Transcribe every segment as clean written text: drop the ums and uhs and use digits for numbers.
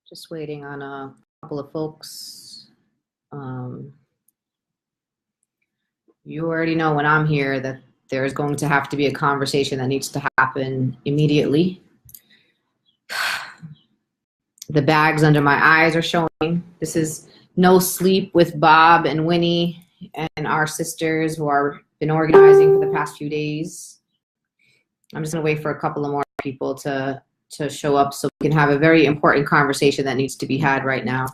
Just waiting on a couple of folks. You already know when I'm here that there's going to have to be a conversation that needs to happen immediately. The bags under my eyes are showing. This is No Sleep with Bob and Winnie and our sisters who are been organizing for the past few days. I'm just gonna wait for a couple of more people to show up so we can have a very important conversation that needs to be had right now.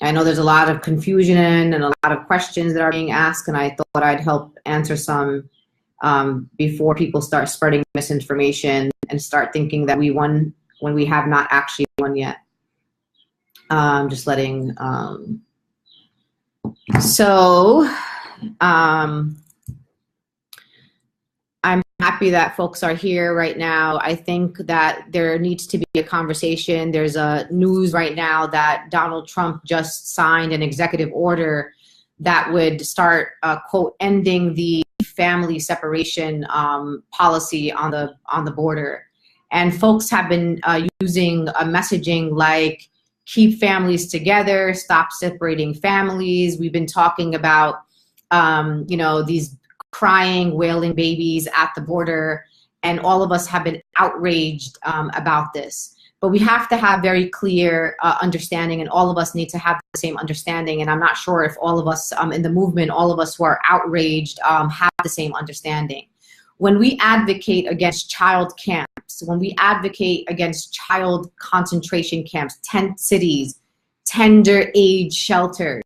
I know there's a lot of confusion and a lot of questions that are being asked, and I thought I'd help answer some before people start spreading misinformation and start thinking that we won when we have not actually won yet. Just letting, I'm happy that folks are here right now. I think that there needs to be a conversation. There's a news right now that Donald Trump just signed an executive order that would start, quote, ending the family separation policy on the border. And folks have been using a messaging like, keep families together, stop separating families. We've been talking about, these crying, wailing babies at the border, and all of us have been outraged about this. But we have to have very clear understanding, and all of us need to have the same understanding. And I'm not sure if all of us in the movement, all of us who are outraged have the same understanding. When we advocate against child camps, when we advocate against child concentration camps, tent cities, tender age shelters,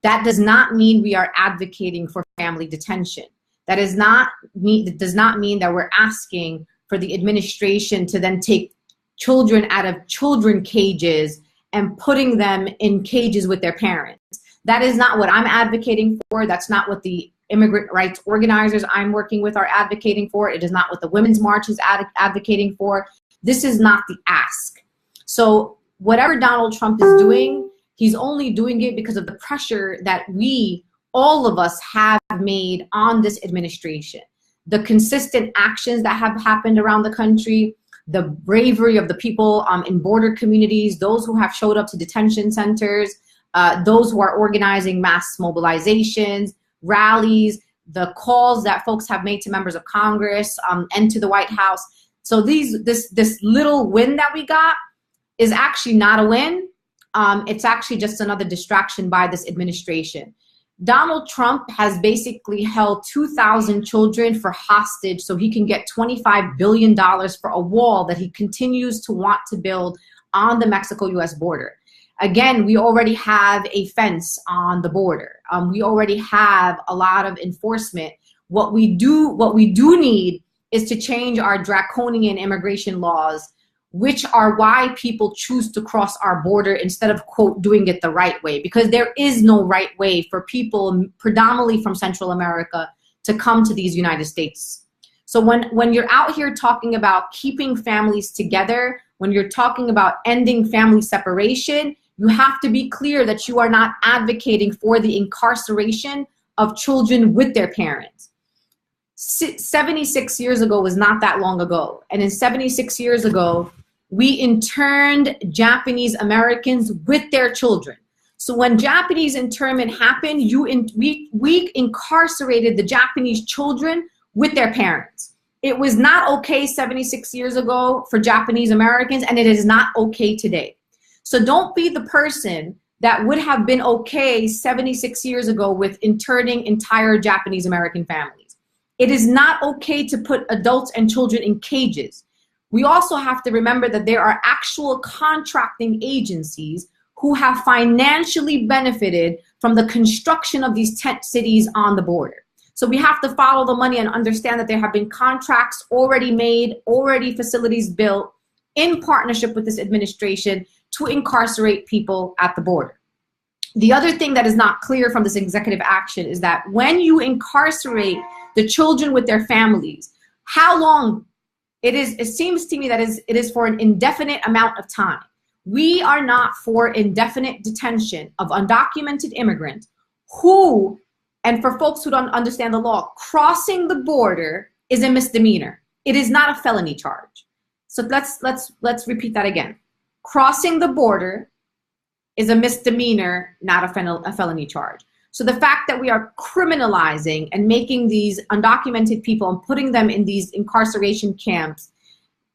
that does not mean we are advocating for family detention. That does not mean that we're asking for the administration to then take children out of children cages and putting them in cages with their parents. That is not what I'm advocating for. That's not what the immigrant rights organizers I'm working with are advocating for. It is not what the Women's March is advocating for. This is not the ask. So whatever Donald Trump is doing, he's only doing it because of the pressure that all of us have made on this administration. The consistent actions that have happened around the country, the bravery of the people in border communities, those who have showed up to detention centers, those who are organizing mass mobilizations, rallies, the calls that folks have made to members of Congress and to the White House. So this little win that we got is actually not a win. It's actually just another distraction by this administration. Donald Trump has basically held 2,000 children for hostage so he can get $25 billion for a wall that he continues to want to build on the Mexico-US border. Again, we already have a fence on the border. We already have a lot of enforcement. What we do need is to change our draconian immigration laws, which are why people choose to cross our border instead of, quote, doing it the right way, because there is no right way for people predominantly from Central America to come to these United States. So when you're out here talking about keeping families together, when you're talking about ending family separation, you have to be clear that you are not advocating for the incarceration of children with their parents. 76 years ago was not that long ago. And in 76 years ago, we interned Japanese Americans with their children. So when Japanese internment happened, we incarcerated the Japanese children with their parents. It was not okay 76 years ago for Japanese Americans, and it is not okay today. So don't be the person that would have been okay 76 years ago with interning entire Japanese American families. It is not okay to put adults and children in cages. We also have to remember that there are actual contracting agencies who have financially benefited from the construction of these tent cities on the border. So we have to follow the money and understand that there have been contracts already made, already facilities built in partnership with this administration to incarcerate people at the border. The other thing that is not clear from this executive action is that when you incarcerate the children with their families, how long it seems to me that it is for an indefinite amount of time. We are not for indefinite detention of undocumented immigrants who, and for folks who don't understand the law, crossing the border is a misdemeanor. It is not a felony charge. So let's repeat that again. Crossing the border is a misdemeanor, not a felony charge. So the fact that we are criminalizing and making these undocumented people and putting them in these incarceration camps,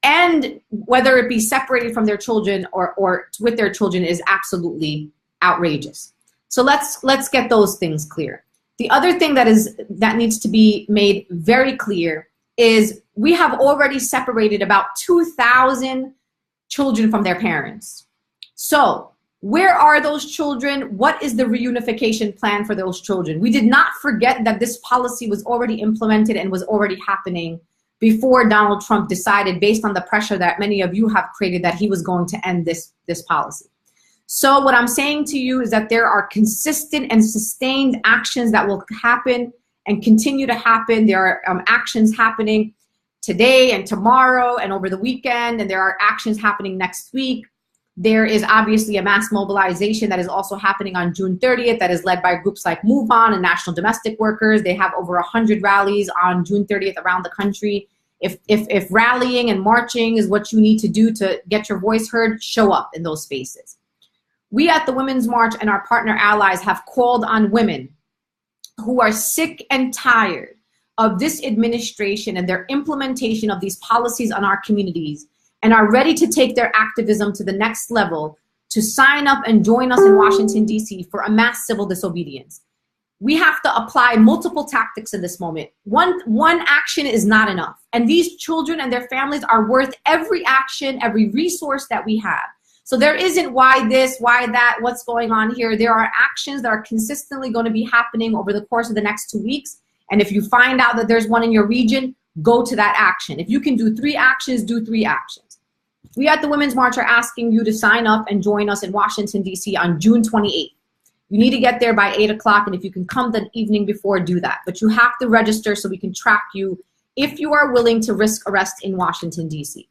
and whether it be separated from their children or with their children, is absolutely outrageous. So let's get those things clear. The other thing that needs to be made very clear is we have already separated about 2,000 children from their parents. So where are those children? What is the reunification plan for those children? We did not forget that this policy was already implemented and was already happening before Donald Trump decided, based on the pressure that many of you have created, that he was going to end this policy. So what I'm saying to you is that there are consistent and sustained actions that will happen and continue to happen. There are actions happening today and tomorrow and over the weekend, and there are actions happening next week. There is obviously a mass mobilization that is also happening on June 30th that is led by groups like Move On and National Domestic Workers. They have over 100 rallies on June 30th around the country. If rallying and marching is what you need to do to get your voice heard, show up in those spaces. We at the Women's March and our partner allies have called on women who are sick and tired of this administration and their implementation of these policies on our communities, and are ready to take their activism to the next level, to sign up and join us in Washington, D.C. for a mass civil disobedience. We have to apply multiple tactics in this moment. One action is not enough. And these children and their families are worth every action, every resource that we have. So there isn't why this, why that, what's going on here. There are actions that are consistently going to be happening over the course of the next 2 weeks. And if you find out that there's one in your region, go to that action. If you can do 3 actions, do 3 actions. We at the Women's March are asking you to sign up and join us in Washington, D.C. on June 28th. You need to get there by 8 o'clock, and if you can come the evening before, do that. But you have to register so we can track you if you are willing to risk arrest in Washington, D.C.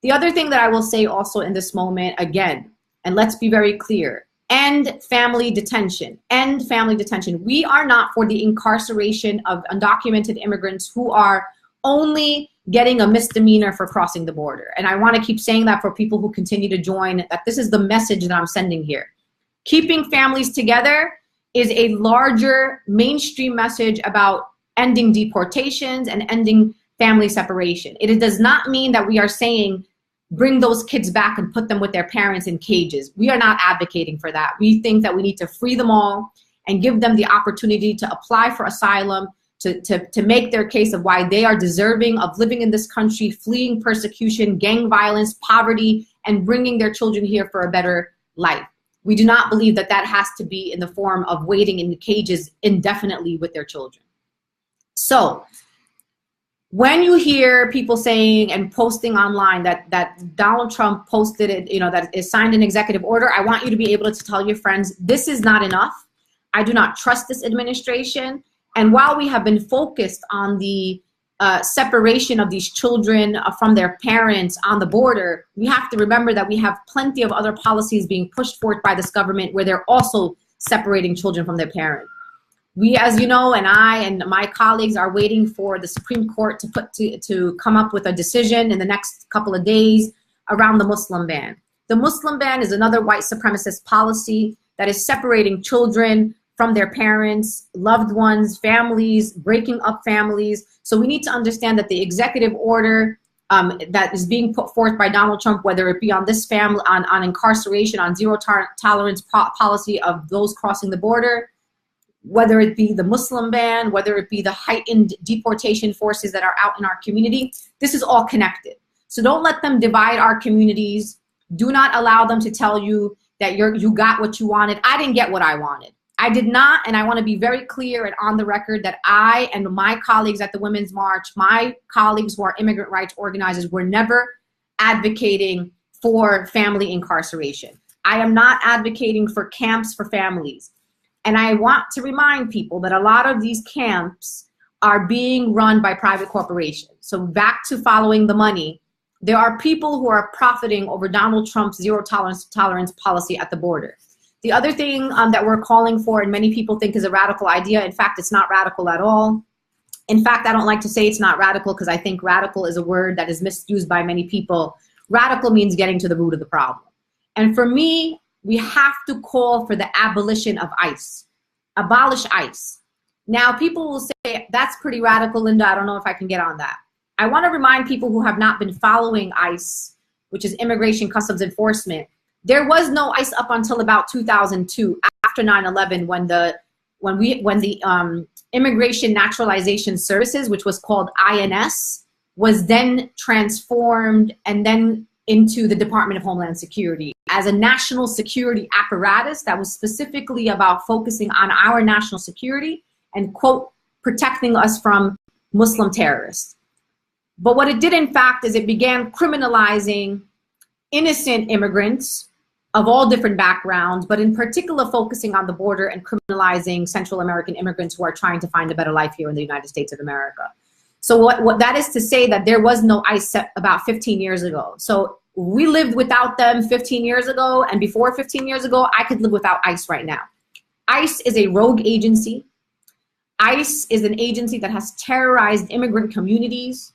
The other thing that I will say also in this moment, again, and let's be very clear, end family detention. End family detention. We are not for the incarceration of undocumented immigrants who are only getting a misdemeanor for crossing the border. And I want to keep saying that for people who continue to join, that this is the message that I'm sending here. Keeping families together is a larger mainstream message about ending deportations and ending family separation. It does not mean that we are saying bring those kids back and put them with their parents in cages. We are not advocating for that. We think that we need to free them all and give them the opportunity to apply for asylum, to make their case of why they are deserving of living in this country, fleeing persecution, gang violence, poverty, and bringing their children here for a better life. We do not believe that that has to be in the form of waiting in the cages indefinitely with their children. So when you hear people saying and posting online that Donald Trump posted it, that is signed an executive order, I want you to be able to tell your friends, this is not enough. I do not trust this administration. And while we have been focused on the separation of these children from their parents on the border, we have to remember that we have plenty of other policies being pushed forth by this government where they're also separating children from their parents. We, as you know, and I and my colleagues are waiting for the Supreme Court to come up with a decision in the next couple of days around the Muslim ban. The Muslim ban is another white supremacist policy that is separating children from their parents, loved ones, families, breaking up families. So we need to understand that the executive order that is being put forth by Donald Trump, whether it be on this family, on incarceration, on zero tolerance policy of those crossing the border, whether it be the Muslim ban, whether it be the heightened deportation forces that are out in our community, this is all connected. So don't let them divide our communities. Do not allow them to tell you that you got what you wanted. I didn't get what I wanted. I did not, and I want to be very clear and on the record that I and my colleagues at the Women's March, my colleagues who are immigrant rights organizers, were never advocating for family incarceration. I am not advocating for camps for families. And I want to remind people that a lot of these camps are being run by private corporations. So back to following the money, there are people who are profiting over Donald Trump's zero tolerance policy at the border. The other thing that we're calling for, and many people think is a radical idea, in fact, it's not radical at all, In fact, I don't like to say it's not radical because I think radical is a word that is misused by many people. Radical means getting to the root of the problem. And for me, we have to call for the abolition of ICE. Abolish ICE. Now, people will say, that's pretty radical, Linda. I don't know if I can get on that. I want to remind people who have not been following ICE, which is Immigration Customs Enforcement. There was no ICE up until about 2002, after 9/11, when the Immigration Naturalization Services, which was called INS, was then transformed and then into the Department of Homeland Security as a national security apparatus that was specifically about focusing on our national security and, quote, protecting us from Muslim terrorists. But what it did, in fact, is it began criminalizing innocent immigrants of all different backgrounds, but in particular focusing on the border and criminalizing Central American immigrants who are trying to find a better life here in the United States of America. So what that is to say that there was no ICE about 15 years ago. So we lived without them 15 years ago, and before 15 years ago, I could live without ICE right now. ICE is a rogue agency. ICE is an agency that has terrorized immigrant communities,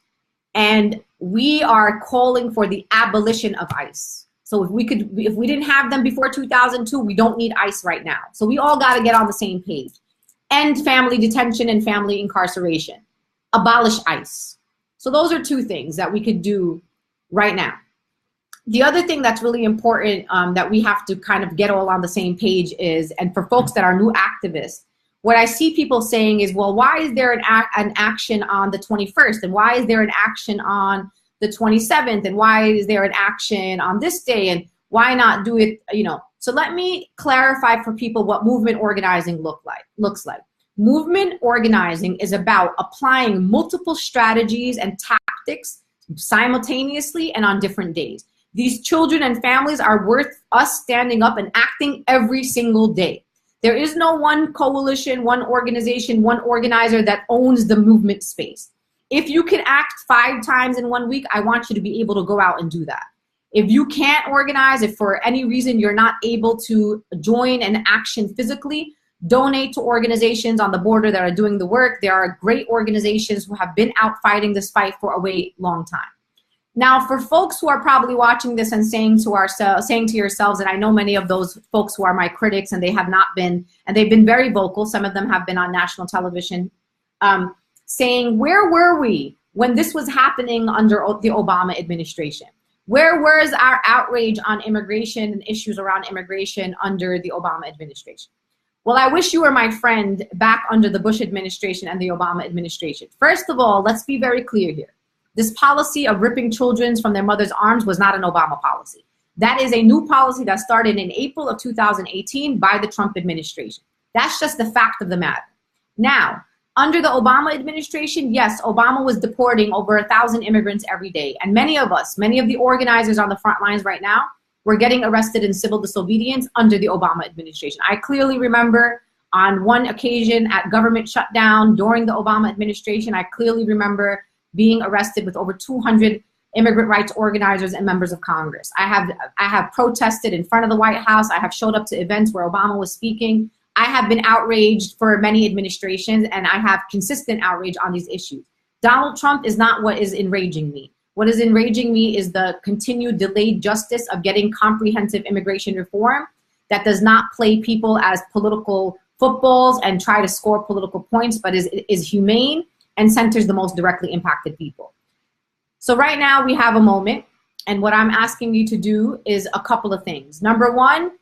and we are calling for the abolition of ICE. So if we didn't have them before 2002, we don't need ICE right now. So we all got to get on the same page. End family detention and family incarceration. Abolish ICE. So those are two things that we could do right now. The other thing that's really important that we have to kind of get all on the same page is, and for folks that are new activists, what I see people saying is, well, why is there an action on the 21st? And why is there an action on the 27th? And why is there an action on this day? And why not do it, you know? So let me clarify for people what movement organizing looks like. Movement organizing is about applying multiple strategies and tactics simultaneously and on different days. These children and families are worth us standing up and acting every single day. There is no one coalition, one organization, one organizer that owns the movement space. If you can act 5 times in 1 week, I want you to be able to go out and do that. If you can't organize, if for any reason you're not able to join an action physically, donate to organizations on the border that are doing the work. There are great organizations who have been out fighting this fight for a way long time. Now, for folks who are probably watching this and saying to yourselves, and I know many of those folks who are my critics, and they have not been, and they've been very vocal. Some of them have been on national television, saying, where were we when this was happening under the Obama administration? Where was our outrage on immigration and issues around immigration under the Obama administration? Well, I wish you were my friend back under the Bush administration and the Obama administration. First of all, let's be very clear here. This policy of ripping children from their mother's arms was not an Obama policy. That is a new policy that started in April of 2018 by the Trump administration. That's just the fact of the matter. Now, under the Obama administration, yes, Obama was deporting over 1,000 immigrants every day. And many of the organizers on the front lines right now, were getting arrested in civil disobedience under the Obama administration. I clearly remember on one occasion at government shutdown during the Obama administration, I clearly remember being arrested with over 200 immigrant rights organizers and members of Congress. I have protested in front of the White House. I have showed up to events where Obama was speaking. I have been outraged for many administrations, and I have consistent outrage on these issues. Donald Trump is not what is enraging me. What is enraging me is the continued delayed justice of getting comprehensive immigration reform that does not play people as political footballs and try to score political points, but is humane and centers the most directly impacted people. So right now we have a moment, and what I'm asking you to do is a couple of things. Number one,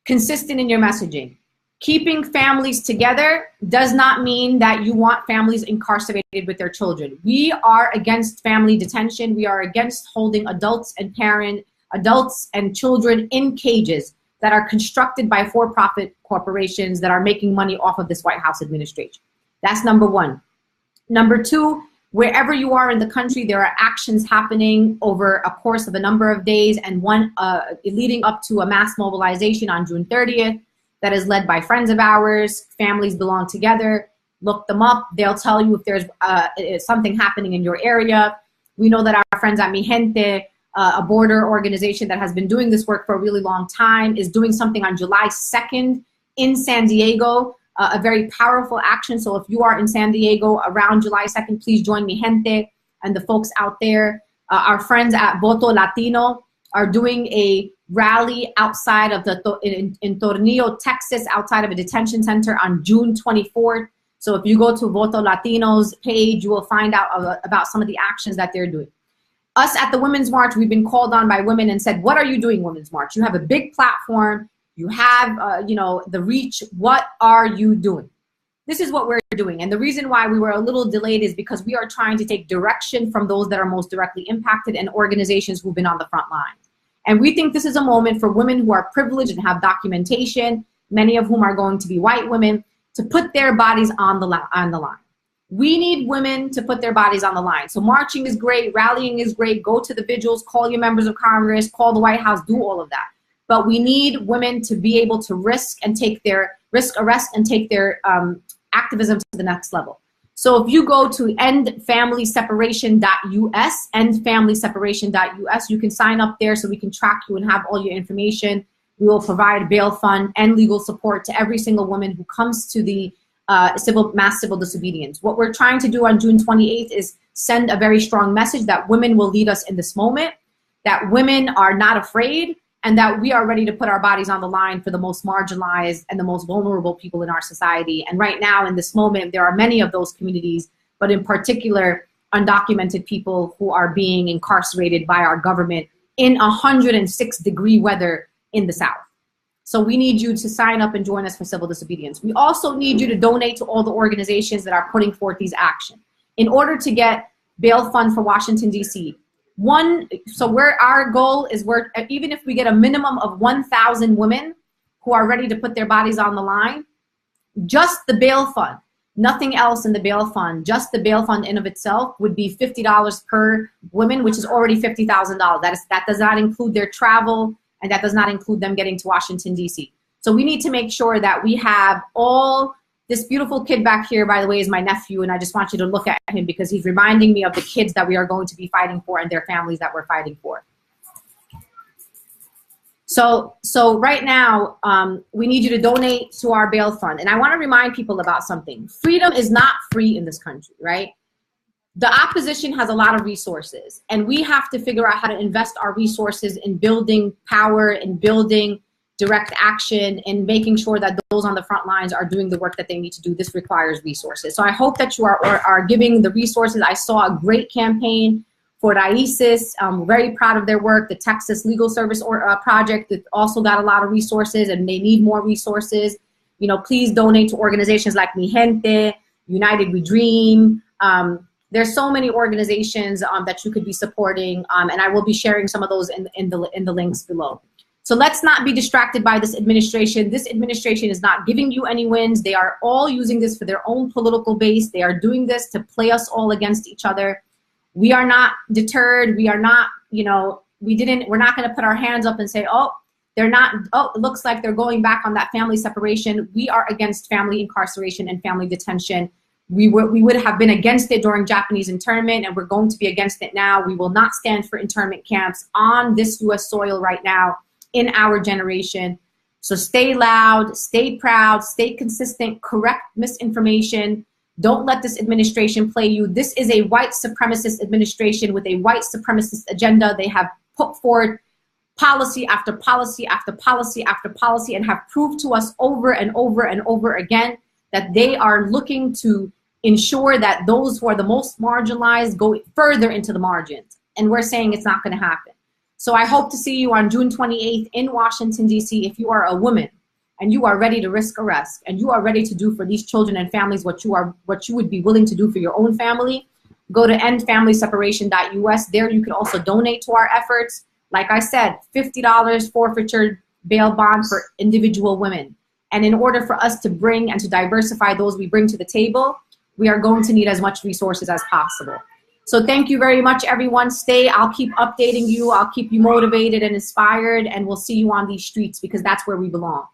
consistent in your messaging. Keeping families together does not mean that you want families incarcerated with their children. We are against family detention. We are against holding adults and children in cages that are constructed by for-profit corporations that are making money off of this White House administration. That's number one. Number two, wherever you are in the country, there are actions happening over a course of a number of days, and one leading up to a mass mobilization on June 30th. That is led by friends of ours. Families Belong Together. Look them up. They'll tell you if there's something happening in your area. We know that our friends at Mi Gente, a border organization that has been doing this work for a really long time, is doing something on July 2nd in San Diego a very powerful action. So if you are in San Diego around July 2nd, please join mi gente and the folks out there. Our friends at Voto Latino are doing a rally outside of in Tornillo, Texas, outside of a detention center on June 24th. So if you go to Voto Latino's page, you will find out about some of the actions that they're doing. Us at the Women's March, we've been called on by women and said, what are you doing, Women's March? You have a big platform. You have, the reach. What are you doing? This is what we're doing. And the reason why we were a little delayed is because we are trying to take direction from those that are most directly impacted and organizations who've been on the front line. And we think this is a moment for women who are privileged and have documentation, many of whom are going to be white women, to put their bodies on the line. We need women to put their bodies on the line. So marching is great, rallying is great, go to the vigils, call your members of Congress, call the White House, do all of that. But we need women to be able to risk arrest and take their activism to the next level. So if you go to endfamilyseparation.us, you can sign up there so we can track you and have all your information. We will provide bail fund and legal support to every single woman who comes to the mass civil disobedience. What we're trying to do on June 28th is send a very strong message that women will lead us in this moment, that women are not afraid, and that we are ready to put our bodies on the line for the most marginalized and the most vulnerable people in our society. And right now, in this moment, there are many of those communities, but in particular, undocumented people who are being incarcerated by our government in 106-degree weather in the South. So we need you to sign up and join us for civil disobedience. We also need you to donate to all the organizations that are putting forth these actions. In order to get bail fund for Washington, D.C., our goal is even if we get a minimum of 1,000 women who are ready to put their bodies on the line, just the bail fund, nothing else in the bail fund, just the bail fund in of itself would be $50 per woman, which is already $50,000. That does not include their travel, and that does not include them getting to Washington, D.C. So we need to make sure that we have all. This beautiful kid back here, by the way, is my nephew, and I just want you to look at him because he's reminding me of the kids that we are going to be fighting for and their families that we're fighting for. So right now, we need you to donate to our bail fund. And I want to remind people about something. Freedom is not free in this country, right? The opposition has a lot of resources, and we have to figure out how to invest our resources in building power, in building direct action, and making sure that those on the front lines are doing the work that they need to do. This requires resources. So I hope that you are giving the resources. I saw a great campaign for ISIS. I'm very proud of their work. The Texas Legal Service Project that also got a lot of resources, and they need more resources. Please donate to organizations like Mi Gente, United We Dream. There's so many organizations that you could be supporting, and I will be sharing some of those in the links below. So let's not be distracted by this administration. This administration is not giving you any wins. They are all using this for their own political base. They are doing this to play us all against each other. We are not deterred. We are not, we're not going to put our hands up and say, it looks like they're going back on that family separation. We are against family incarceration and family detention. We would have been against it during Japanese internment, and we're going to be against it now. We will not stand for internment camps on this U.S. soil right now in our generation. So stay loud, stay proud, stay consistent, correct misinformation. Don't let this administration play you. This is a white supremacist administration with a white supremacist agenda. They have put forward policy after policy after policy after policy and have proved to us over and over and over again that they are looking to ensure that those who are the most marginalized go further into the margins. And we're saying it's not going to happen. So I hope to see you on June 28th in Washington, D.C. If you are a woman and you are ready to risk arrest and you are ready to do for these children and families what you would be willing to do for your own family, go to endfamilyseparation.us. There you can also donate to our efforts. Like I said, $50 forfeiture bail bond for individual women. And in order for us to bring and to diversify those we bring to the table, we are going to need as much resources as possible. So thank you very much, everyone. I'll keep updating you. I'll keep you motivated and inspired, and we'll see you on these streets because that's where we belong.